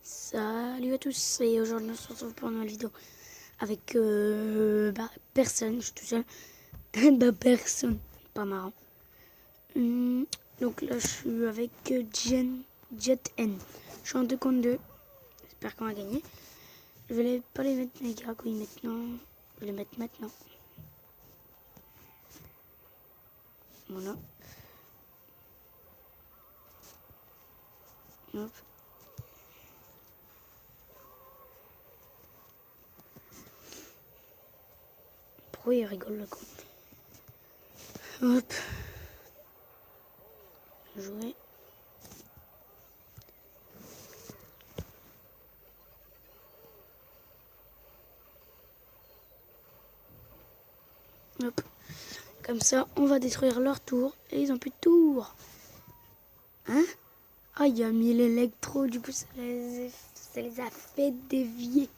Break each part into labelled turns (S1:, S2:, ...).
S1: Salut à tous, et aujourd'hui on se retrouve pour une nouvelle vidéo avec personne, je suis tout seul. Personne, pas marrant. Donc là je suis avec Jet N. Je suis en 2 contre 2, j'espère qu'on va gagner. Je vais pas les mettre les gars maintenant, je vais les mettre maintenant. Voilà. Hop. Pourquoi il rigole le con? Hop. Jouer. Hop. Comme ça, on va détruire leur tour et ils ont plus de tour. Hein? Ah, il a mis l'électro, du coup ça les a fait dévier.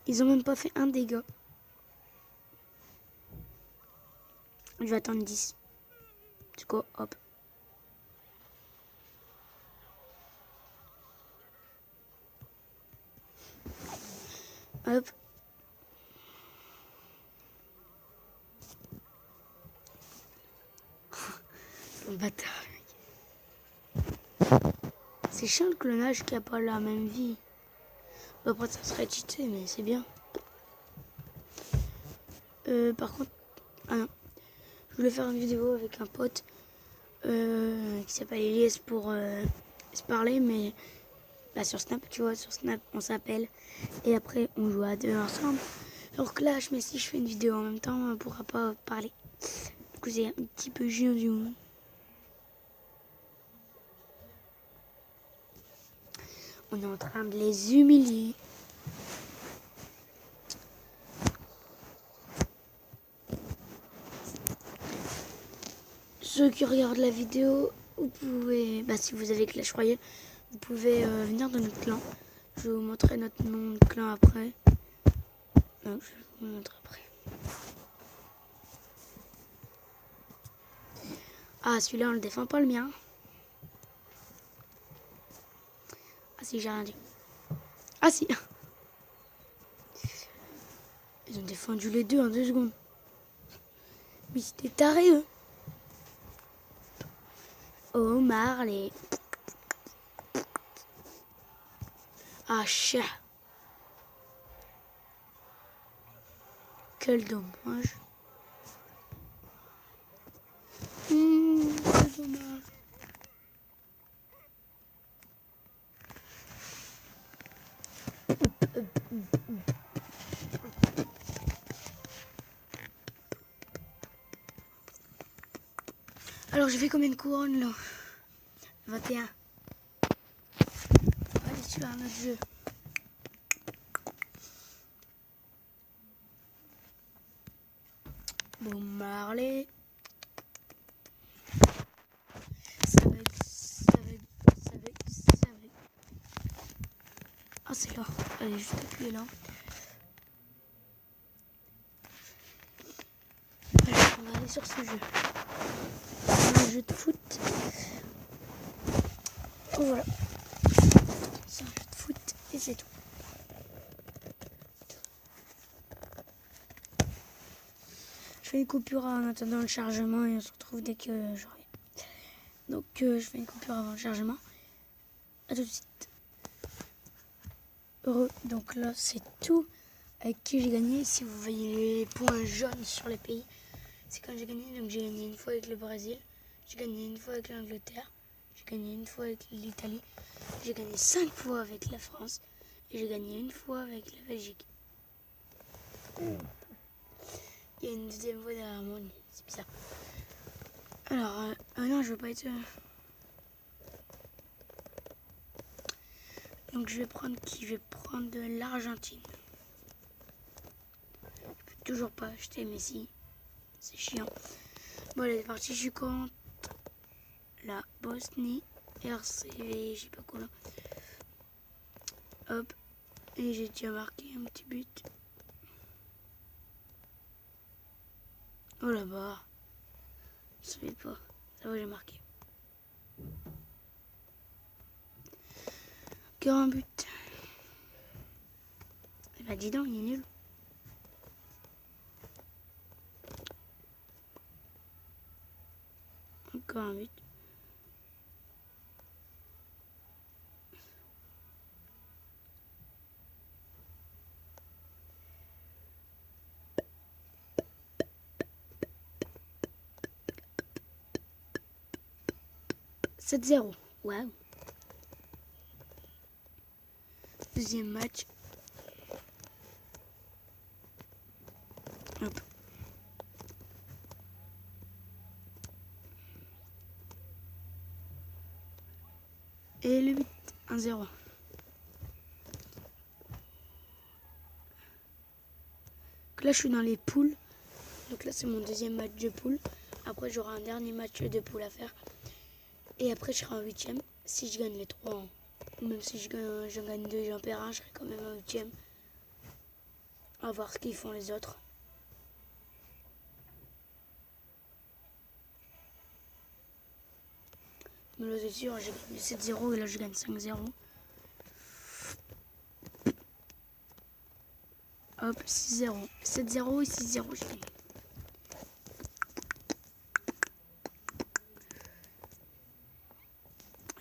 S1: Ils ont même pas fait un dégât. Je vais attendre 10. Du coup, hop. Hop. Le bâtard. C'est chiant le clonage qui a pas la même vie. Après ça serait cheaté, mais c'est bien. Par contre, ah non. Je voulais faire une vidéo avec un pote qui s'appelle Elias pour se parler, mais sur Snap, tu vois, sur Snap on s'appelle et après on joue à deux ensemble. Alors que là, mais si je fais une vidéo en même temps, on ne pourra pas parler. Du coup, c'est un petit peu chiant du coup. On est en train de les humilier. Ceux qui regardent la vidéo, vous pouvez, si vous avez Clash Royale, vous pouvez venir dans notre clan. Je vais vous montrer notre nom de clan après. Non, je vais vous montrer après. Ah, celui-là, on le défend pas, le mien. Ah si, j'ai rien dit. Ah si. Ils ont défendu les deux en 2 secondes. Mais c'était taré, eux. Oh, Marley. Ah, chat. Quel dommage. Quel dommage. Alors, j'ai fait combien de couronnes, là? 21. Allez, tu as un autre jeu. Bon, Marley. Ça va être. Ah, c'est là. Allez, juste appuyer là. Allez, on va aller sur ce jeu. C'est un jeu de foot. Oh, voilà. C'est un jeu de foot et c'est tout. Je fais une coupure en attendant le chargement et on se retrouve dès que je reviens. Donc je fais une coupure avant le chargement. A tout de suite. Heureux. Donc là c'est tout avec qui j'ai gagné. Si vous voyez les points jaunes sur les pays, c'est quand j'ai gagné. Donc j'ai gagné une fois avec le Brésil, j'ai gagné une fois avec l'Angleterre, j'ai gagné une fois avec l'Italie, j'ai gagné 5 fois avec la France et j'ai gagné une fois avec la Belgique. Il y a une deuxième fois derrière moi, c'est bizarre. Alors, non, je veux pas être... Donc je vais prendre qui? Je vais prendre de l'Argentine. Je peux toujours pas acheter Messi. C'est chiant. Bon, allez, c'est parti. Je suis contre la Bosnie, RCV, je sais pas quoi là. Hop. Et j'ai déjà marqué un petit but. Oh là-bas. Ça fait pas. Ça va, j'ai marqué. Encore un but. Eh bah dis donc, il est nul. Encore un but. « 7-0. Waouh. Deuxième match. Hop. Et le but, 1-0. Là, je suis dans les poules. Donc là, c'est mon deuxième match de poule. Après, j'aurai un dernier match de poule à faire. Et après, je serai en 8e. Si je gagne les 3, ou même si je gagne 2 et j'en perds un, je serai quand même en 8e. À voir ce qu'ils font les autres. Mais là, c'est sûr, j'ai gagné 7-0 et là, je gagne 5-0. Hop, 6-0. 7-0 et 6-0, j'ai gagné.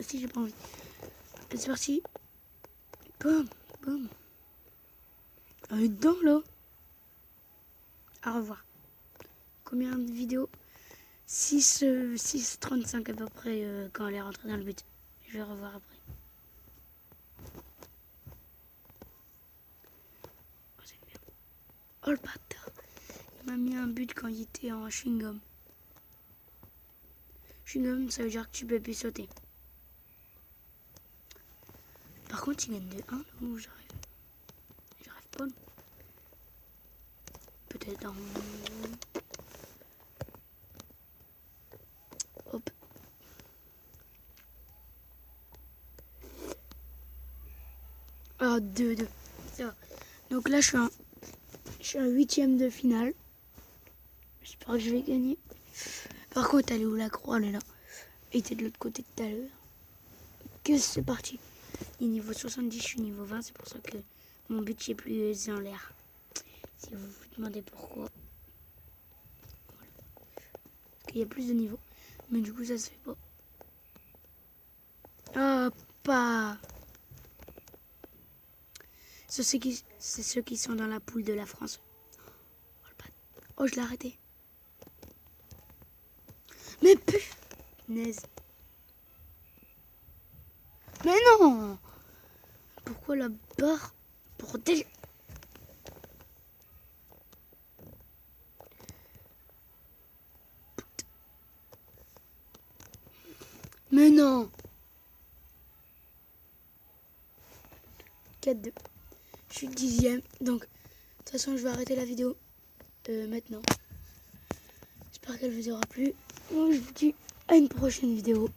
S1: Si, j'ai pas envie. C'est parti. Boum, boum. Allez dedans, là. Au revoir. Combien de vidéos? 6,35 à peu près quand elle est rentrée dans le but. Je vais revoir après. Oh, c'est bien. Oh le bâtard. Il m'a mis un but quand il était en chewing-gum. Chewing-gum, ça veut dire que tu peux plus sauter. Par contre, il gagne de 1 ou j'arrive. J'arrive pas. Peut-être dans... Hop. Ah, 2-2. Ça va. Donc là, je suis en 8e de finale. J'espère que je vais gagner. Par contre, elle est où la croix, elle est là. Elle était de l'autre côté tout à l'heure. Que c'est parti. Il est niveau 70, je suis niveau 20. C'est pour ça que mon but est plus en l'air. Si vous vous demandez pourquoi. Voilà. Parce qu'il y a plus de niveaux. Mais du coup, ça se fait pas. Ah, pas. C'est ceux qui sont dans la poule de la France. Oh, je l'ai arrêté. Mais punaise. Mais non. Pourquoi la barre protège? Mais non. 4-2. Je suis 10e. Donc, de toute façon, je vais arrêter la vidéo maintenant. J'espère qu'elle vous aura plu. Donc, je vous dis à une prochaine vidéo.